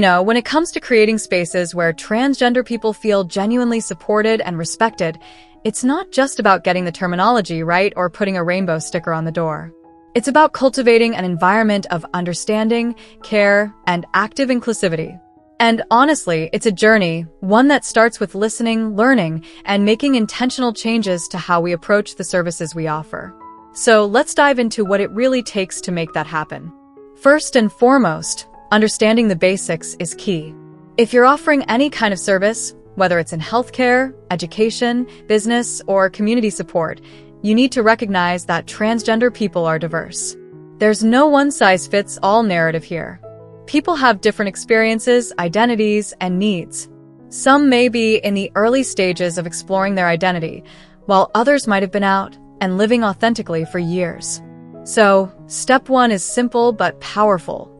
When it comes to creating spaces where transgender people feel genuinely supported and respected, it's not just about getting the terminology right or putting a rainbow sticker on the door. It's about cultivating an environment of understanding, care, and active inclusivity. And honestly, it's a journey, one that starts with listening, learning, and making intentional changes to how we approach the services we offer. So let's dive into what it really takes to make that happen. First and foremost, understanding the basics is key. If you're offering any kind of service, whether it's in healthcare, education, business, or community support, you need to recognize that transgender people are diverse. There's no one-size-fits-all narrative here. People have different experiences, identities, and needs. Some may be in the early stages of exploring their identity, while others might have been out and living authentically for years. So, step one is simple but powerful.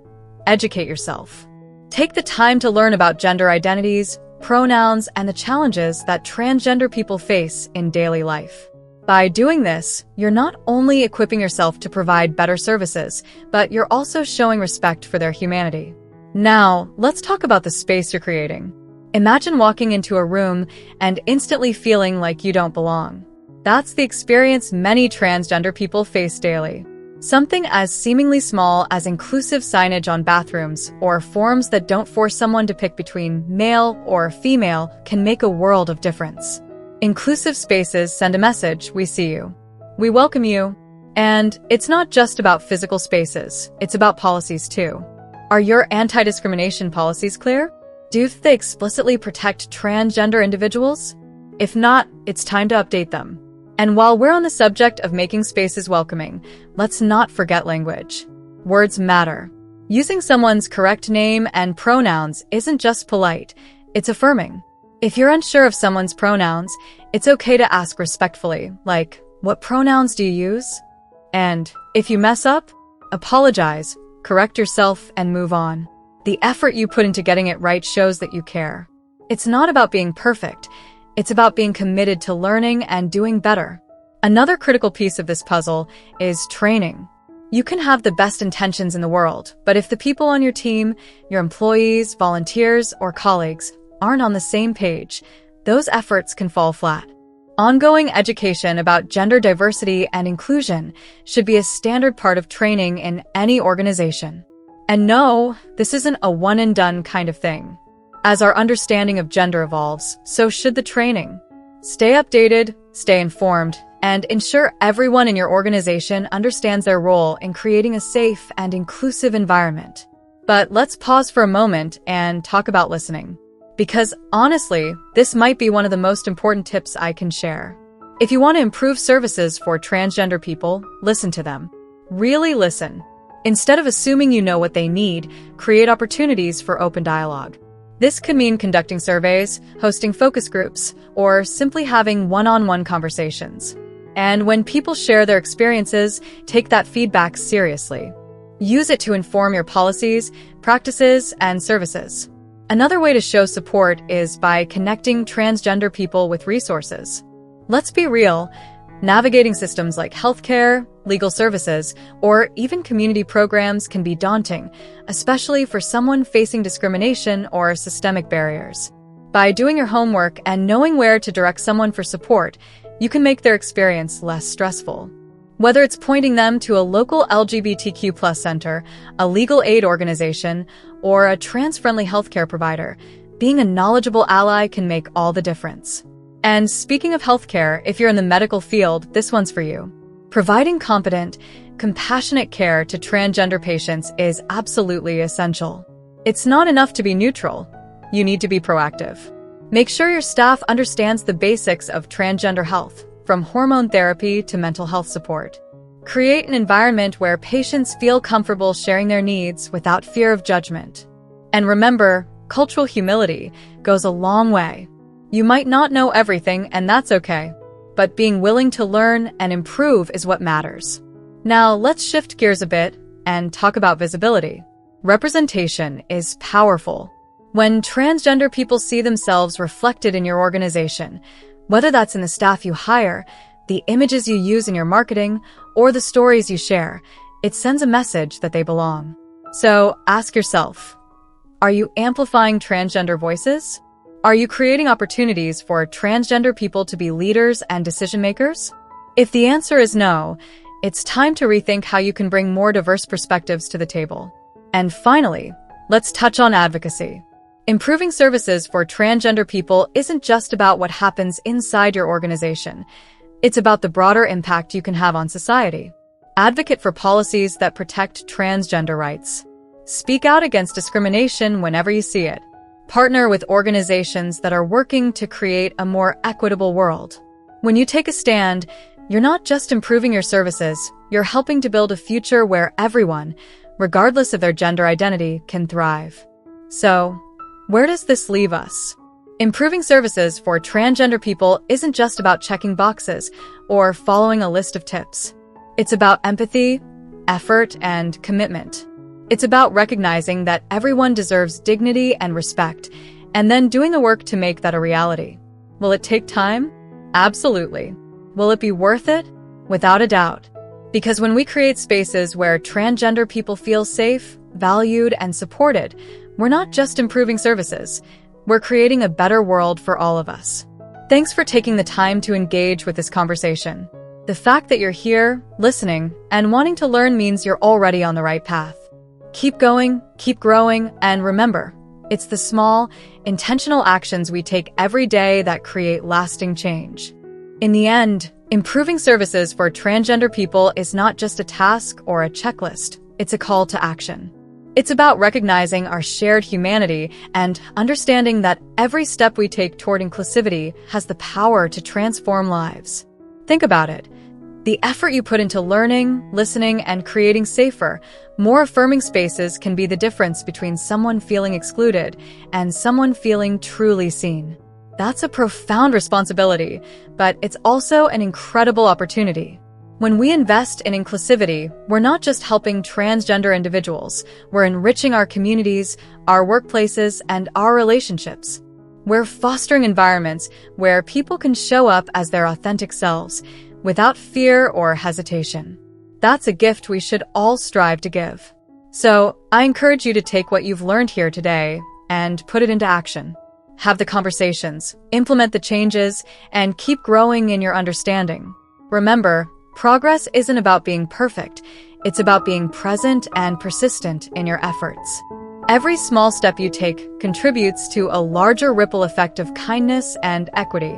Educate yourself. Take the time to learn about gender identities, pronouns, and the challenges that transgender people face in daily life. By doing this, you're not only equipping yourself to provide better services, but you're also showing respect for their humanity. Now, let's talk about the space you're creating. Imagine walking into a room and instantly feeling like you don't belong. That's the experience many transgender people face daily. Something as seemingly small as inclusive signage on bathrooms or forms that don't force someone to pick between male or female can make a world of difference. Inclusive spaces send a message: we see you, we welcome you. And it's not just about physical spaces, it's about policies too. Are your anti-discrimination policies clear? Do they explicitly protect transgender individuals? If not, it's time to update them. And while we're on the subject of making spaces welcoming, let's not forget language. Words matter. Using someone's correct name and pronouns isn't just polite, it's affirming. If you're unsure of someone's pronouns, it's okay to ask respectfully, like, what pronouns do you use? And if you mess up, apologize, correct yourself, and move on. The effort you put into getting it right shows that you care. It's not about being perfect. It's about being committed to learning and doing better. Another critical piece of this puzzle is training. You can have the best intentions in the world, but if the people on your team, your employees, volunteers, or colleagues aren't on the same page, those efforts can fall flat. Ongoing education about gender diversity and inclusion should be a standard part of training in any organization. And no, this isn't a one-and-done kind of thing. As our understanding of gender evolves, so should the training. Stay updated, stay informed, and ensure everyone in your organization understands their role in creating a safe and inclusive environment. But let's pause for a moment and talk about listening. Because honestly, this might be one of the most important tips I can share. If you want to improve services for transgender people, listen to them. Really listen. Instead of assuming you know what they need, create opportunities for open dialogue. This could mean conducting surveys, hosting focus groups, or simply having one-on-one conversations. And when people share their experiences, take that feedback seriously. Use it to inform your policies, practices, and services. Another way to show support is by connecting transgender people with resources. Let's be real, navigating systems like healthcare, legal services, or even community programs can be daunting, especially for someone facing discrimination or systemic barriers. By doing your homework and knowing where to direct someone for support, you can make their experience less stressful. Whether it's pointing them to a local LGBTQ+ center, a legal aid organization, or a trans-friendly healthcare provider, being a knowledgeable ally can make all the difference. And speaking of healthcare, if you're in the medical field, this one's for you. Providing competent, compassionate care to transgender patients is absolutely essential. It's not enough to be neutral. You need to be proactive. Make sure your staff understands the basics of transgender health, from hormone therapy to mental health support. Create an environment where patients feel comfortable sharing their needs without fear of judgment. And remember, cultural humility goes a long way. You might not know everything, and that's okay. But being willing to learn and improve is what matters. Now, let's shift gears a bit and talk about visibility. Representation is powerful. When transgender people see themselves reflected in your organization, whether that's in the staff you hire, the images you use in your marketing, or the stories you share, it sends a message that they belong. So ask yourself, Are you amplifying transgender voices? Are you creating opportunities for transgender people to be leaders and decision makers? If the answer is no, it's time to rethink how you can bring more diverse perspectives to the table. And finally, let's touch on advocacy. Improving services for transgender people isn't just about what happens inside your organization. It's about the broader impact you can have on society. Advocate for policies that protect transgender rights. Speak out against discrimination whenever you see it. Partner with organizations that are working to create a more equitable world. When you take a stand, you're not just improving your services, you're helping to build a future where everyone, regardless of their gender identity, can thrive. So, where does this leave us? Improving services for transgender people isn't just about checking boxes or following a list of tips. It's about empathy, effort, and commitment. It's about recognizing that everyone deserves dignity and respect, and then doing the work to make that a reality. Will it take time? Absolutely. Will it be worth it? Without a doubt. Because when we create spaces where transgender people feel safe, valued, and supported, we're not just improving services, we're creating a better world for all of us. Thanks for taking the time to engage with this conversation. The fact that you're here, listening, and wanting to learn means you're already on the right path. Keep going, keep growing, and remember, it's the small, intentional actions we take every day that create lasting change. In the end, improving services for transgender people is not just a task or a checklist, it's a call to action. It's about recognizing our shared humanity and understanding that every step we take toward inclusivity has the power to transform lives. Think about it. The effort you put into learning, listening, and creating safer, more affirming spaces can be the difference between someone feeling excluded and someone feeling truly seen. That's a profound responsibility, but it's also an incredible opportunity. When we invest in inclusivity, we're not just helping transgender individuals, we're enriching our communities, our workplaces, and our relationships. We're fostering environments where people can show up as their authentic selves, without fear or hesitation. That's a gift we should all strive to give. So, I encourage you to take what you've learned here today and put it into action. Have the conversations, implement the changes, and keep growing in your understanding. Remember, progress isn't about being perfect, it's about being present and persistent in your efforts. Every small step you take contributes to a larger ripple effect of kindness and equity.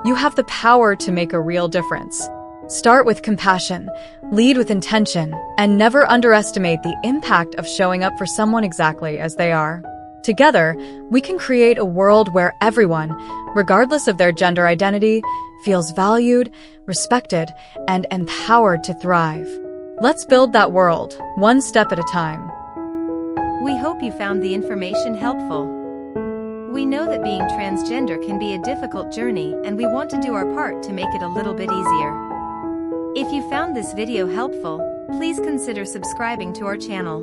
You have the power to make a real difference. Start with compassion, lead with intention, and never underestimate the impact of showing up for someone exactly as they are. Together, we can create a world where everyone, regardless of their gender identity, feels valued, respected, and empowered to thrive. Let's build that world, one step at a time. We hope you found the information helpful. We know that being transgender can be a difficult journey, and we want to do our part to make it a little bit easier. If you found this video helpful, please consider subscribing to our channel.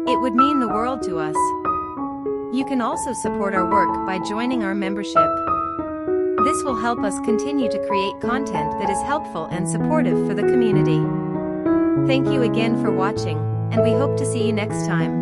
It would mean the world to us. You can also support our work by joining our membership. This will help us continue to create content that is helpful and supportive for the community. Thank you again for watching, and we hope to see you next time.